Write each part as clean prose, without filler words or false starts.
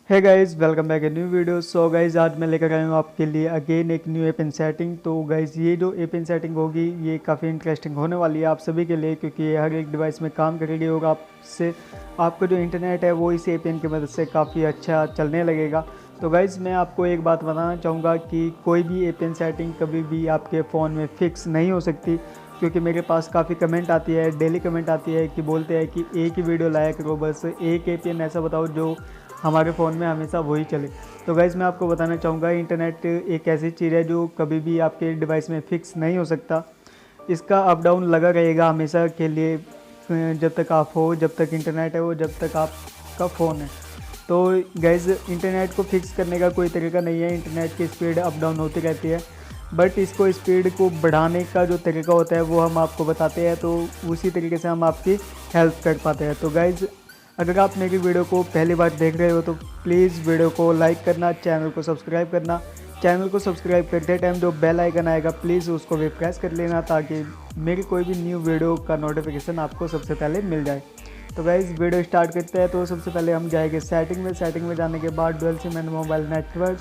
है guys, welcome back a new video. So guys, आज मैं लेकर आया हूँ आपके लिए अगेन एक न्यू ऐप इन सेटिंग। तो गाइज़, ये जो ऐप इन सेटिंग होगी ये काफ़ी इंटरेस्टिंग होने वाली है आप सभी के लिए, क्योंकि ये हर एक डिवाइस में काम करेगी और आपसे आपका जो इंटरनेट है वो इस ऐप इन की मदद से काफ़ी अच्छा चलने लगेगा। तो गाइज़, मैं आपको एक बात बताना चाहूँगा कि कोई भी ऐप इन सेटिंग कभी भी आपके फ़ोन में फ़िक्स नहीं हो सकती, क्योंकि मेरे पास काफ़ी कमेंट आती है, डेली कमेंट आती है कि बोलते हैं कि एक ही वीडियो लाया करो, बस एक ऐप इन ऐसा बताओ जो हमारे फ़ोन में हमेशा वही चले। तो गाइज़, मैं आपको बताना चाहूँगा इंटरनेट एक ऐसी चीज़ है जो कभी भी आपके डिवाइस में फ़िक्स नहीं हो सकता। इसका अप डाउन लगा रहेगा हमेशा के लिए, जब तक आप हो, जब तक इंटरनेट है वो, जब तक आपका फ़ोन है। तो गाइज़, इंटरनेट को फिक्स करने का कोई तरीका नहीं है, इंटरनेट की स्पीड अप डाउन होती रहती है। बट इसको स्पीड को बढ़ाने का जो तरीका होता है वो हम आपको बताते हैं, तो उसी तरीके से हम आपकी हेल्प कर पाते हैं। तो गाइज़, अगर आप मेरी वीडियो को पहली बार देख रहे हो तो प्लीज़ वीडियो को लाइक करना, चैनल को सब्सक्राइब करना। चैनल को सब्सक्राइब करते टाइम जो बेल आइकन आएगा प्लीज़ उसको भी प्रेस कर लेना, ताकि मेरी कोई भी न्यू वीडियो का नोटिफिकेशन आपको सबसे पहले मिल जाए। तो गाइज़, वीडियो स्टार्ट करते हैं। तो सबसे पहले हम जाएंगे सेटिंग में जाने के बाद dual SIM and mobile network.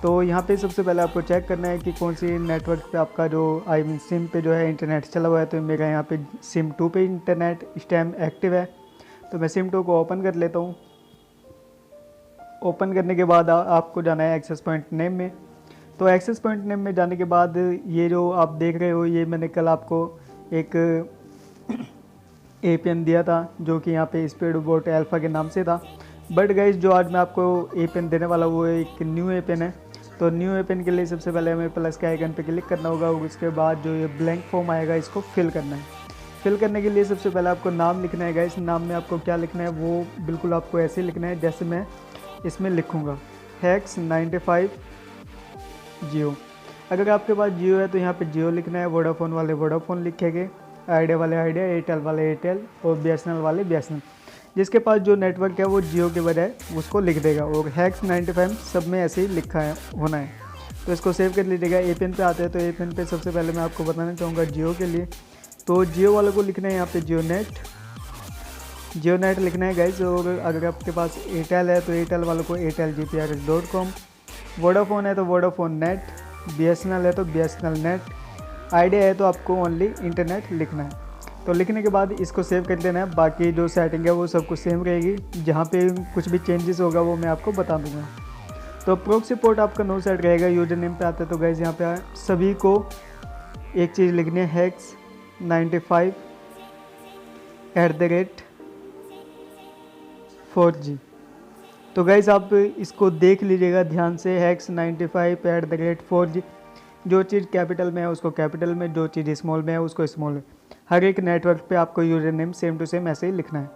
तो यहाँ पे सबसे पहले आपको चेक करना है कि कौन सी नेटवर्क पे आपका जो सिम पे जो है इंटरनेट चला हुआ है। तो मेरा यहाँ पे सिम 2 पे इंटरनेट इस टाइम एक्टिव है। तो मैं सिम 2 को ओपन कर लेता हूँ। ओपन करने के बाद आपको जाना है एक्सेस पॉइंट नेम में। तो एक्सेस पॉइंट नेम में जाने के बाद ये जो आप देख रहे हो, ये मैंने कल आपको एक एपीएन दिया था जो कि यहाँ पे स्पीड बोट अल्फ़ा के नाम से था। बट गाइस, जो आज मैं आपको एपीएन देने वाला वो एक न्यू एपीएन है। तो न्यू एपीएन के लिए सबसे पहले हमें प्लस के आइकन पे क्लिक करना होगा और उसके बाद जो ये ब्लैंक फॉर्म आएगा इसको फिल करना है। फिल करने के लिए सबसे पहले आपको नाम लिखना है। गाइस, नाम में आपको क्या लिखना है वो बिल्कुल आपको ऐसे लिखना है जैसे मैं इसमें लिखूँगा, हैक्स 95 जियो। अगर आपके पास जियो है तो यहाँ पे जियो लिखना है, वोडाफोन वाले वोडाफोन लिखेंगे, आइडिया वाले आइडिया, एयरटेल वाले एयरटेल और बीएसएनएल वाले बीएसएनएल। जिसके पास जो नेटवर्क है वो जियो के बजाय उसको लिख देगा, और हैक्स 95 सब में ऐसे ही लिखा है होना है। तो इसको सेव कर लीजिएगा। एपीएन पे आते हैं तो एपीएन पे सबसे पहले मैं आपको बताना चाहूँगा जियो के लिए। तो जियो वालों को लिखना है यहाँ पे जियो नेट लिखना है गाइज। और अगर आपके पास एयरटेल है तो एयरटेल वालों को airtelgprs.com, वोडाफोन है तो वोडाफोन नेट, बीएसएनएल है तो बीएसएनएल नेट, आइडिया है तो आपको ओनली इंटरनेट लिखना है। तो लिखने के बाद इसको सेव कर देना है। बाकी जो सेटिंग है वो सब कुछ सेम रहेगी, जहाँ पे कुछ भी चेंजेस होगा वो मैं आपको बता दूंगा। तो प्रॉक्सी पोर्ट आपका नो सेट रहेगा। यूजर नेम पे आता है तो गाइज यहाँ पे सभी को एक चीज़ लिखनी है, हैक्स 95@4G। तो गाइज, आप इसको देख लीजिएगा ध्यान से, हैक्स 95@4G। जो चीज़ कैपिटल में है उसको कैपिटल में, जो चीज़ स्मॉल में है उसको स्मॉल में। हर एक नेटवर्क पे आपको user name same to same ऐसे ही लिखना है।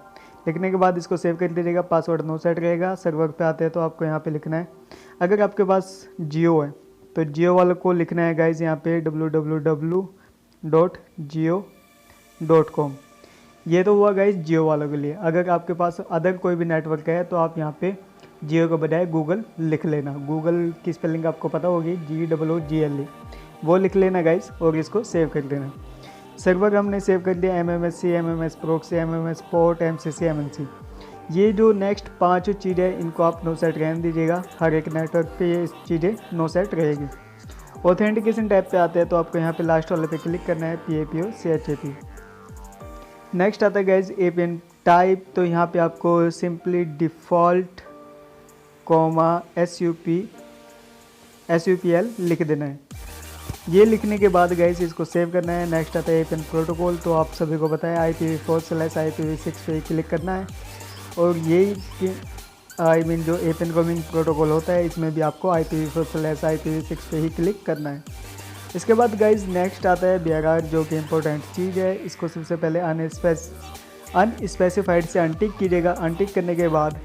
लिखने के बाद इसको सेव कर दीजिएगा। पासवर्ड नो सेट रहेगा। सर्वर पे आते हैं तो आपको यहाँ पे लिखना है। अगर आपके पास जियो है तो जियो वालों को लिखना है गाइज यहाँ पे www.jio.com। ये तो हुआ गाइज जियो वालों के लिए। अगर आपके पास अदर कोई भी नेटवर्क है तो आप यहाँ पे जियो के बजाय गूगल लिख लेना। गूगल की स्पेलिंग आपको पता होगी, GOOGLE, वो लिख लेना गाइज और इसको सेव कर देना। सर्वर हमने सेव कर दिया, MMSC, MMS proxy, MMS port, MCC, MNC। ये जो नेक्स्ट 5 चीज़ें इनको आप नो सेट रहने दीजिएगा। हर एक नेटवर्क पे ये चीज़ें नो सेट रहेगी। ऑथेंटिकेशन टैब पे आते हैं तो आपको यहाँ पे लास्ट वाले पे क्लिक करना है, PAPO CHAP। नेक्स्ट आता है गाइज एपीएन टाइप। तो यहाँ पे आपको सिंपली डिफ़ॉल्ट SUPL लिख देना है। ये लिखने के बाद गाइस इसको सेव करना है। नेक्स्ट आता है एपीएन प्रोटोकॉल। तो आप सभी को पता है IPv4/IPv6 पे क्लिक करना है। और यही जो एपीएन रोमिंग प्रोटोकॉल होता है इसमें भी आपको IPv4/IPv6 पे ही क्लिक करना है। इसके बाद गाइज नेक्स्ट आता है BRR, जो कि इम्पोर्टेंट चीज़ है। इसको सबसे पहले अनस्पेसिफाइड से अनटिक कीजिएगा। अनटिक करने के बाद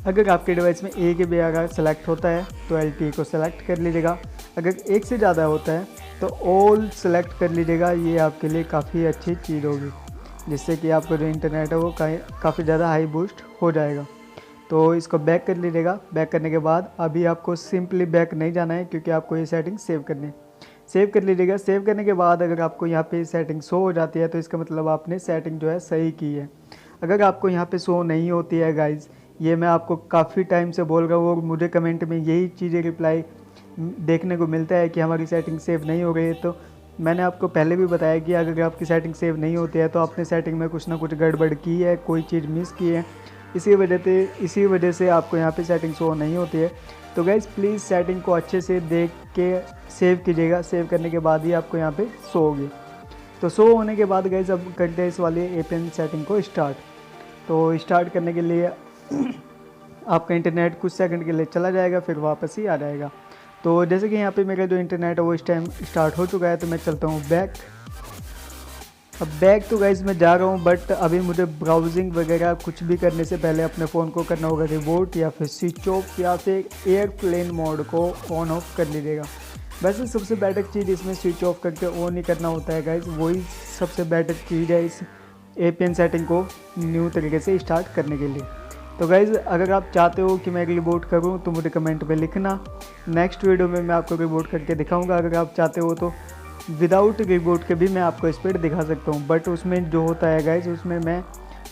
अगर आपके डिवाइस में एक ही BRR सेलेक्ट होता है तो LTE को सेलेक्ट कर लीजिएगा। अगर एक से ज़्यादा होता है तो ऑल सेलेक्ट कर लीजिएगा। ये आपके लिए काफ़ी अच्छी चीज़ होगी, जिससे कि आपका जो इंटरनेट है वो काफ़ी ज़्यादा हाई बूस्ट हो जाएगा। तो इसको बैक कर लीजिएगा। बैक करने के बाद अभी आपको सिंपली बैक नहीं जाना है, क्योंकि आपको ये सेटिंग सेव करनी है। सेव कर लीजिएगा। सेव करने के बाद अगर आपको यहाँ पे सेटिंग शो हो जाती है तो इसका मतलब आपने सेटिंग जो है सही की है। अगर आपको यहाँ पे शो नहीं होती है गाइज, ये मैं आपको काफ़ी टाइम से बोल रहा हूँ और मुझे कमेंट में यही चीज़ें रिप्लाई देखने को मिलता है कि हमारी सेटिंग सेव नहीं हो रही है। तो मैंने आपको पहले भी बताया कि अगर आपकी सेटिंग सेव नहीं होती है तो आपने सेटिंग में कुछ ना कुछ गड़बड़ की है, कोई चीज़ मिस की है, इसी वजह से आपको यहाँ पे सेटिंग शो नहीं होती है। तो गाइज़ प्लीज़ सेटिंग को अच्छे से देख के सेव कीजिएगा, सेव करने के बाद ही आपको यहाँ पे शो होगी। तो शो होने के बाद गाइज़ अब करते हैं इस वाली एपीएन सेटिंग को स्टार्ट। तो स्टार्ट करने के लिए आपका इंटरनेट कुछ सेकंड के लिए चला जाएगा, फिर वापस ही आ जाएगा। तो जैसे कि यहाँ पे मेरा जो इंटरनेट है वो इस टाइम स्टार्ट हो चुका है, तो मैं चलता हूँ बैक। अब बैक तो गाइज़ मैं जा रहा हूँ, बट अभी मुझे ब्राउजिंग वगैरह कुछ भी करने से पहले अपने फ़ोन को करना होगा रिबूट या फिर स्विच ऑफ या फिर एयरप्लेन मोड को ऑन ऑफ कर लीजिएगा। वैसे सबसे बेटर चीज़ इसमें स्विच ऑफ करके ऑन ही करना होता है गाइज़, वही सबसे बेटर चीज़ है इस एपीएन सेटिंग को न्यू तरीके से स्टार्ट करने के लिए। तो गाइज़ अगर आप चाहते हो कि मैं रिबूट करूं तो मुझे कमेंट में लिखना, नेक्स्ट वीडियो में मैं आपको रिबूट करके दिखाऊंगा। अगर आप चाहते हो तो विदाउट रिबूट के भी मैं आपको स्पीड दिखा सकता हूं, बट उसमें जो होता है गाइज़ उसमें मैं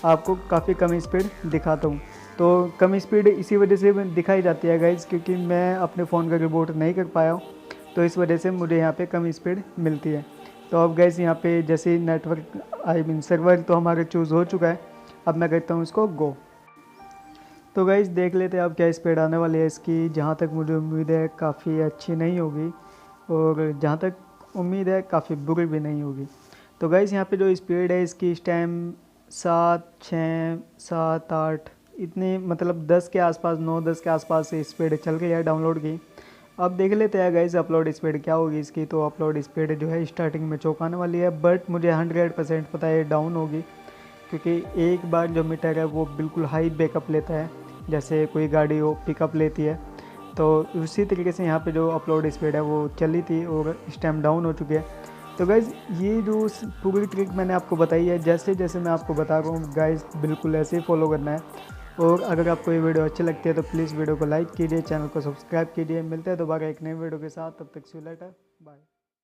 आपको काफ़ी कम स्पीड दिखाता हूं। तो कम स्पीड इसी वजह से दिखाई जाती है गाइज़, क्योंकि मैं अपने फ़ोन का रिबूट नहीं कर पाया हूँ, तो इस वजह से मुझे यहाँ पर कम स्पीड मिलती है। तो अब गाइज़ यहाँ पर जैसे नेटवर्क सर्वर तो हमारा चूज़ हो चुका है, अब मैं करता हूँ इसको गो। तो गाइज़ देख लेते हैं अब क्या स्पीड आने वाली है इसकी। जहाँ तक मुझे उम्मीद है काफ़ी अच्छी नहीं होगी, और जहाँ तक उम्मीद है काफ़ी बुरी भी नहीं होगी। तो गाइज़ यहाँ पे जो स्पीड है इसकी इस टाइम 7, 6, 7, 8 इतनी, मतलब 10 के आसपास, 9-10 के आसपास से स्पीड चल रही है डाउनलोड की। अब देख लेते हैं गाइज़ अपलोड स्पीड क्या होगी इसकी। तो अपलोड स्पीड जो है स्टार्टिंग में चौंकाने वाली है, बट मुझे 100% पता है डाउन होगी, क्योंकि एक बार जो मीटर है वो बिल्कुल हाई बैकअप लेता है, जैसे कोई गाड़ी हो पिकअप लेती है। तो उसी तरीके से यहाँ पे जो अपलोड स्पीड है वो चली थी और इस टाइम डाउन हो चुकी है। तो गाइज़ ये जो पूरी ट्रिक मैंने आपको बताई है, जैसे जैसे मैं आपको बता रहा हूँ गाइज़ बिल्कुल ऐसे ही फॉलो करना है। और अगर आपको ये वीडियो अच्छी लगती है तो प्लीज़ वीडियो को लाइक कीजिए, चैनल को सब्सक्राइब कीजिए। मिलते हैं दोबारा एक नई वीडियो के साथ, तब तक सी यू लेटर, बाय।